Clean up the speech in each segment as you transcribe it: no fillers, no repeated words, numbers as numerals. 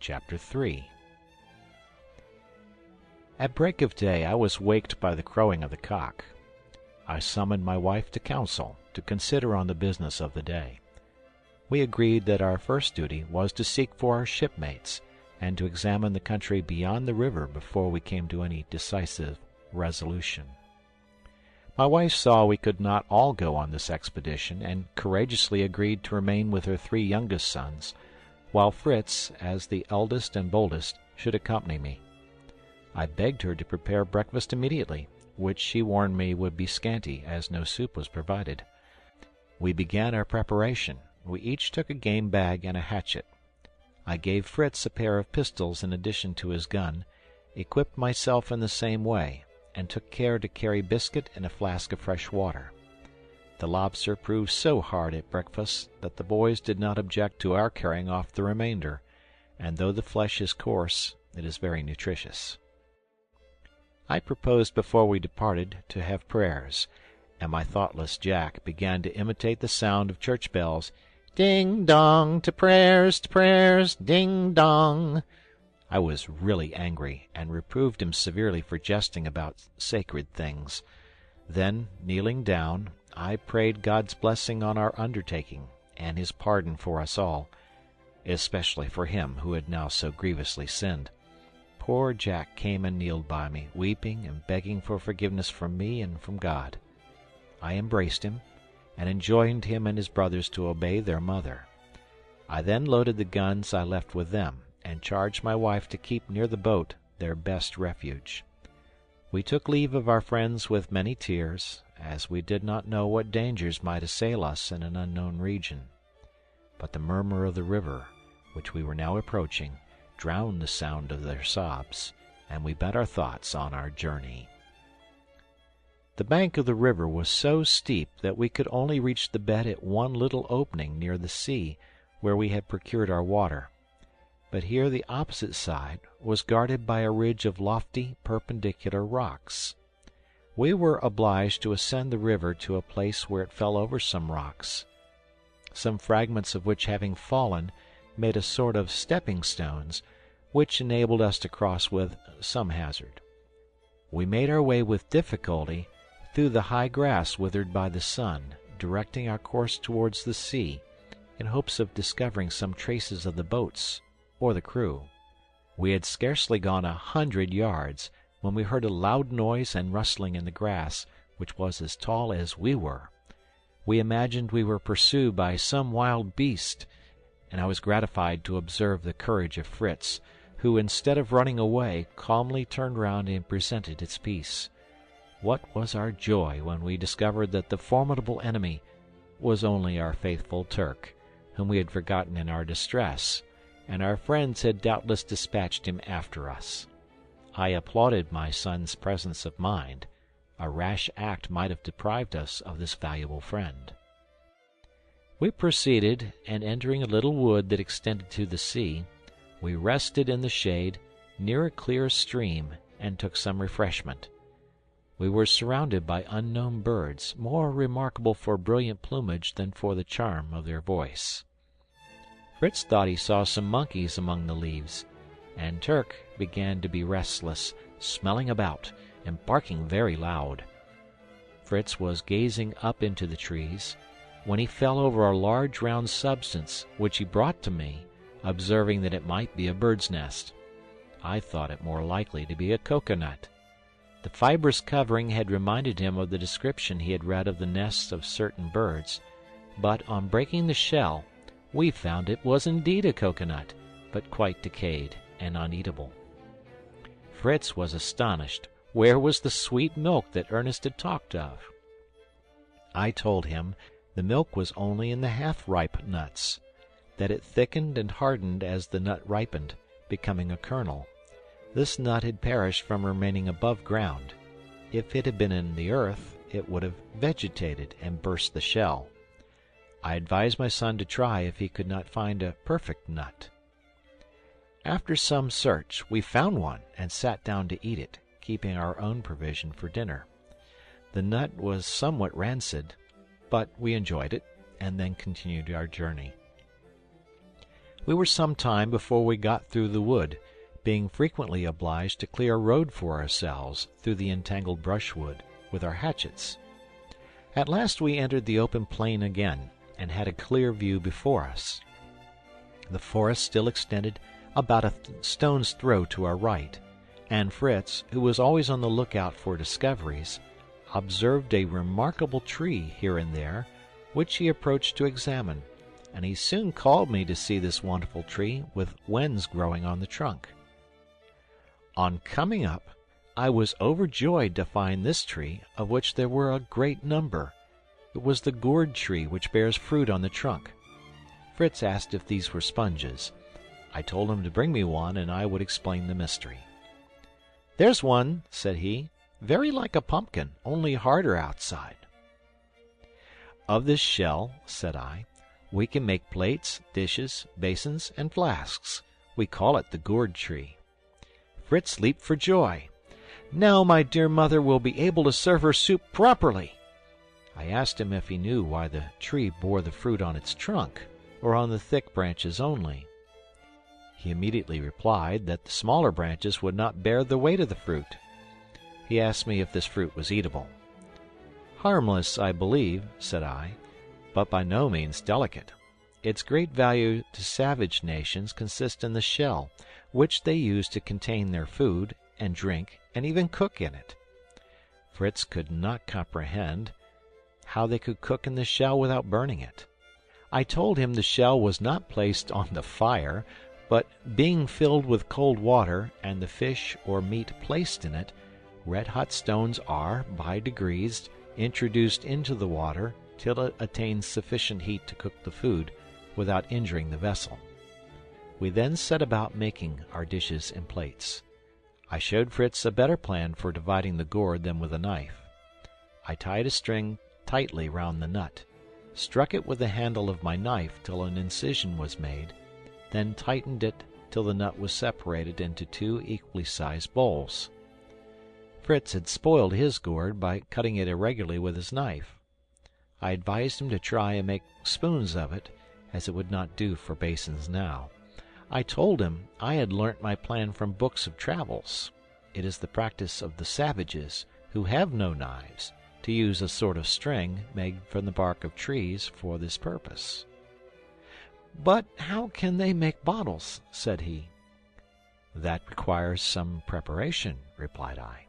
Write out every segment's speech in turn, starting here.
Chapter 3. At break of day I was waked by the crowing of the cock. I summoned my wife to council, to consider on the business of the day. We agreed that our first duty was to seek for our shipmates, and to examine the country beyond the river before we came to any decisive resolution. My wife saw we could not all go on this expedition, and courageously agreed to remain with her 3 youngest sons, while Fritz, as the eldest and boldest, should accompany me. I begged her to prepare breakfast immediately, which she warned me would be scanty, as no soup was provided. We began our preparation. We each took a game bag and a hatchet. I gave Fritz a pair of pistols in addition to his gun, equipped myself in the same way, and took care to carry biscuit and a flask of fresh water. The lobster proved so hard at breakfast that the boys did not object to our carrying off the remainder, and though the flesh is coarse, it is very nutritious. I proposed before we departed to have prayers, and my thoughtless Jack began to imitate the sound of church bells. Ding dong, to prayers, ding dong. I was really angry, and reproved him severely for jesting about sacred things. Then, kneeling down, I prayed God's blessing on our undertaking, and his pardon for us all, especially for him who had now so grievously sinned. Poor Jack came and kneeled by me, weeping and begging for forgiveness from me and from God. I embraced him, and enjoined him and his brothers to obey their mother. I then loaded the guns I left with them, and charged my wife to keep near the boat, their best refuge. We took leave of our friends with many tears, as we did not know what dangers might assail us in an unknown region. But the murmur of the river, which we were now approaching, drowned the sound of their sobs, and we bent our thoughts on our journey. The bank of the river was so steep that we could only reach the bed at one little opening near the sea, where we had procured our water. But here the opposite side was guarded by a ridge of lofty, perpendicular rocks. We were obliged to ascend the river to a place where it fell over some rocks, some fragments of which having fallen made a sort of stepping stones, which enabled us to cross with some hazard. We made our way with difficulty through the high grass withered by the sun, directing our course towards the sea, in hopes of discovering some traces of the boats or the crew. We had scarcely gone 100 yards when we heard a loud noise and rustling in the grass, which was as tall as we were. We imagined we were pursued by some wild beast, and I was gratified to observe the courage of Fritz, who, instead of running away, calmly turned round and presented its peace. What was our joy when we discovered that the formidable enemy was only our faithful Turk, whom we had forgotten in our distress, and our friends had doubtless dispatched him after us. I applauded my son's presence of mind. A rash act might have deprived us of this valuable friend. We proceeded, and entering a little wood that extended to the sea, we rested in the shade near a clear stream and took some refreshment. We were surrounded by unknown birds, more remarkable for brilliant plumage than for the charm of their voice. Fritz thought he saw some monkeys among the leaves, and Turk began to be restless, smelling about and barking very loud. Fritz was gazing up into the trees, when he fell over a large round substance, which he brought to me, observing that it might be a bird's nest. I thought it more likely to be a cocoanut. The fibrous covering had reminded him of the description he had read of the nests of certain birds, but on breaking the shell, we found it was indeed a cocoanut, but quite decayed and uneatable. Fritz was astonished. Where was the sweet milk that Ernest had talked of? I told him the milk was only in the half-ripe nuts, that it thickened and hardened as the nut ripened, becoming a kernel. This nut had perished from remaining above ground. If it had been in the earth, it would have vegetated and burst the shell. I advised my son to try if he could not find a perfect nut. After some search, we found one and sat down to eat it, keeping our own provision for dinner. The nut was somewhat rancid, but we enjoyed it, and then continued our journey. We were some time before we got through the wood, being frequently obliged to clear a road for ourselves through the entangled brushwood with our hatchets. At last we entered the open plain again, and had a clear view before us. The forest still extended about a stone's throw to our right, and Fritz, who was always on the lookout for discoveries, observed a remarkable tree here and there, which he approached to examine, and he soon called me to see this wonderful tree with wens growing on the trunk. On coming up, I was overjoyed to find this tree, of which there were a great number. It was the gourd tree which bears fruit on the trunk. Fritz asked if these were sponges. I told him to bring me one, and I would explain the mystery. "There's one," said he, "very like a pumpkin, only harder outside." "Of this shell," said I, "we can make plates, dishes, basins, and flasks. We call it the gourd tree." Fritz leaped for joy. "Now my dear mother will be able to serve her soup properly." I asked him if he knew why the tree bore the fruit on its trunk, or on the thick branches only. He immediately replied that the smaller branches would not bear the weight of the fruit. He asked me if this fruit was eatable. "Harmless, I believe," said I, "but by no means delicate. Its great value to savage nations consists in the shell, which they use to contain their food, and drink, and even cook in it." Fritz could not comprehend how they could cook in the shell without burning it. I told him the shell was not placed on the fire, but being filled with cold water, and the fish or meat placed in it, red-hot stones are, by degrees, introduced into the water till it attains sufficient heat to cook the food, without injuring the vessel. We then set about making our dishes and plates. I showed Fritz a better plan for dividing the gourd than with a knife. I tied a string tightly round the nut, struck it with the handle of my knife till an incision was made, then tightened it till the nut was separated into 2 equally sized bowls. Fritz had spoiled his gourd by cutting it irregularly with his knife. I advised him to try and make spoons of it, as it would not do for basins now. I told him I had learnt my plan from books of travels. It is the practice of the savages, who have no knives, to use a sort of string made from the bark of trees for this purpose. "But how can they make bottles?" said he. "That requires some preparation," replied I.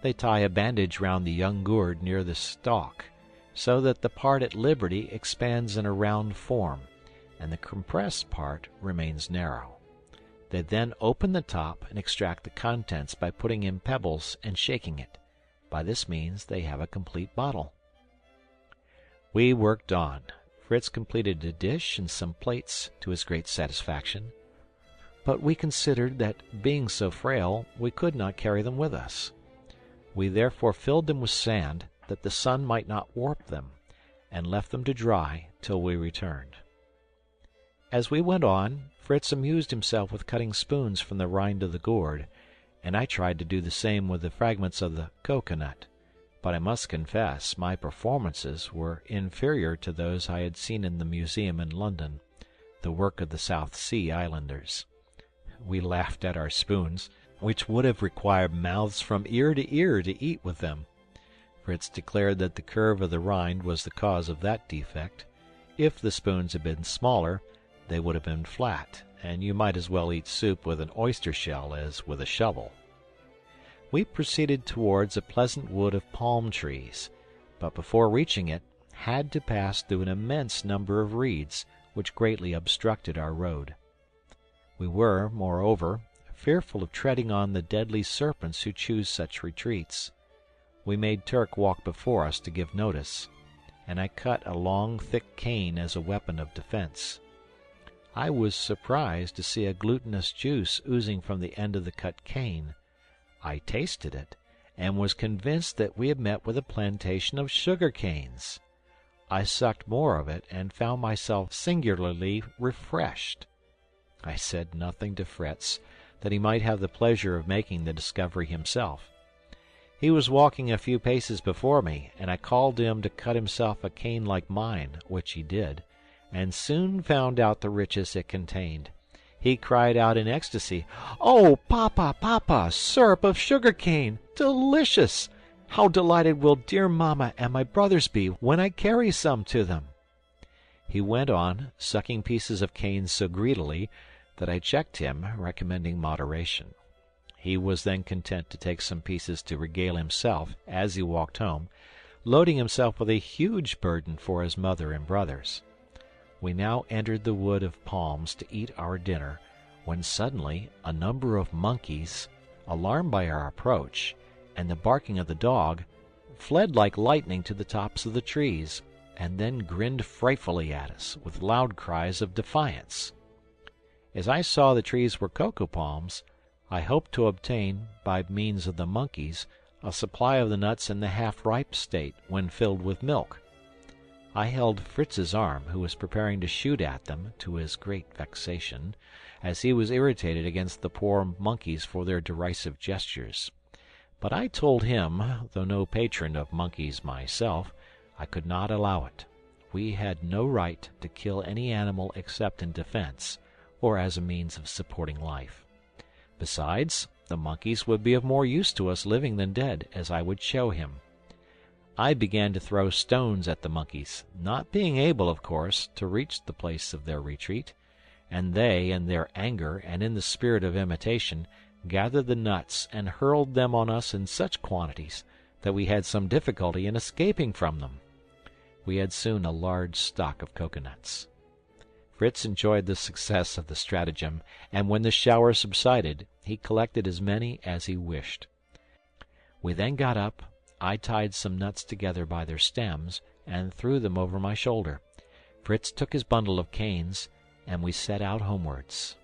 "They tie a bandage round the young gourd near the stalk, so that the part at liberty expands in a round form, and the compressed part remains narrow. They then open the top and extract the contents by putting in pebbles and shaking it. By this means they have a complete bottle." We worked on. Fritz completed a dish and some plates to his great satisfaction, but we considered that, being so frail, we could not carry them with us. We therefore filled them with sand, that the sun might not warp them, and left them to dry till we returned. As we went on, Fritz amused himself with cutting spoons from the rind of the gourd, and I tried to do the same with the fragments of the cocoanut, but I must confess my performances were inferior to those I had seen in the museum in London, the work of the South Sea Islanders. We laughed at our spoons, which would have required mouths from ear to eat with them. Fritz declared that the curve of the rind was the cause of that defect. If the spoons had been smaller, they would have been flat, and you might as well eat soup with an oyster shell as with a shovel. We proceeded towards a pleasant wood of palm trees, but before reaching it, had to pass through an immense number of reeds, which greatly obstructed our road. We were, moreover, fearful of treading on the deadly serpents who choose such retreats. We made Turk walk before us to give notice, and I cut a long, thick cane as a weapon of defense. I was surprised to see a glutinous juice oozing from the end of the cut cane. I tasted it, and was convinced that we had met with a plantation of sugar canes. I sucked more of it, and found myself singularly refreshed. I said nothing to Fritz, that he might have the pleasure of making the discovery himself. He was walking a few paces before me, and I called to him to cut himself a cane like mine, which he did, and soon found out the riches it contained. He cried out in ecstasy, "Oh, papa, papa, syrup of sugar cane! Delicious! How delighted will dear mamma and my brothers be when I carry some to them!" He went on, sucking pieces of cane so greedily that I checked him, recommending moderation. He was then content to take some pieces to regale himself as he walked home, loading himself with a huge burden for his mother and brothers. We now entered the wood of palms to eat our dinner, when suddenly a number of monkeys, alarmed by our approach and the barking of the dog, fled like lightning to the tops of the trees, and then grinned frightfully at us, with loud cries of defiance. As I saw the trees were cocoa palms, I hoped to obtain, by means of the monkeys, a supply of the nuts in the half-ripe state when filled with milk. I held Fritz's arm, who was preparing to shoot at them, to his great vexation, as he was irritated against the poor monkeys for their derisive gestures. But I told him, though no patron of monkeys myself, I could not allow it. We had no right to kill any animal except in defense, or as a means of supporting life. Besides, the monkeys would be of more use to us living than dead, as I would show him. I began to throw stones at the monkeys, not being able, of course, to reach the place of their retreat, and they, in their anger and in the spirit of imitation, gathered the nuts and hurled them on us in such quantities that we had some difficulty in escaping from them. We had soon a large stock of coconuts. Fritz enjoyed the success of the stratagem, and when the shower subsided, he collected as many as he wished. We then got up. I tied some nuts together by their stems and threw them over my shoulder. Fritz took his bundle of canes, and we set out homewards.